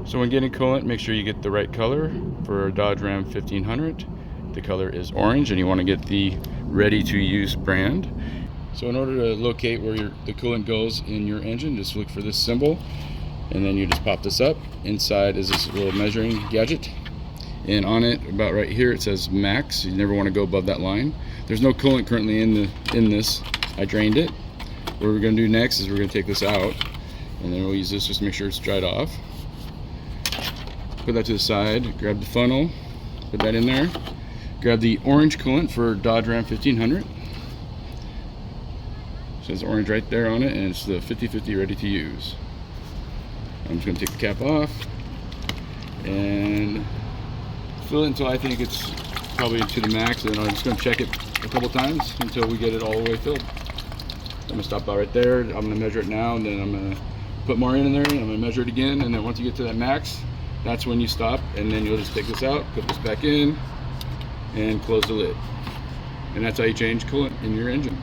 So when getting coolant, make sure you get the right color. For Dodge Ram 1500, the color is orange, and you want to get the ready-to-use brand. So in order to locate where the coolant goes in your engine, just look for this symbol, and then you just pop this up. Inside is this little measuring gadget, and on it, about right here, it says max. You never want to go above that line. There's no coolant currently in this. I drained it. What we're going to do next is we're going to take this out, and then we'll use this just to make sure it's dried off. Put that to the side, grab the funnel, put that in there, grab the orange coolant for Dodge Ram 1500. It says orange right there on it, and it's the 50/50 ready to use. I'm just going to take the cap off and fill it until I think it's probably to the max, and then I'm just going to check it a couple times until we get it all the way filled. I'm going to stop about right there. I'm going to measure it now, and then I'm going to put more in there, and I'm going to measure it again, and then once you get to that max, that's when you stop, and then you'll just take this out, put this back in, and close the lid. And that's how you change coolant in your engine.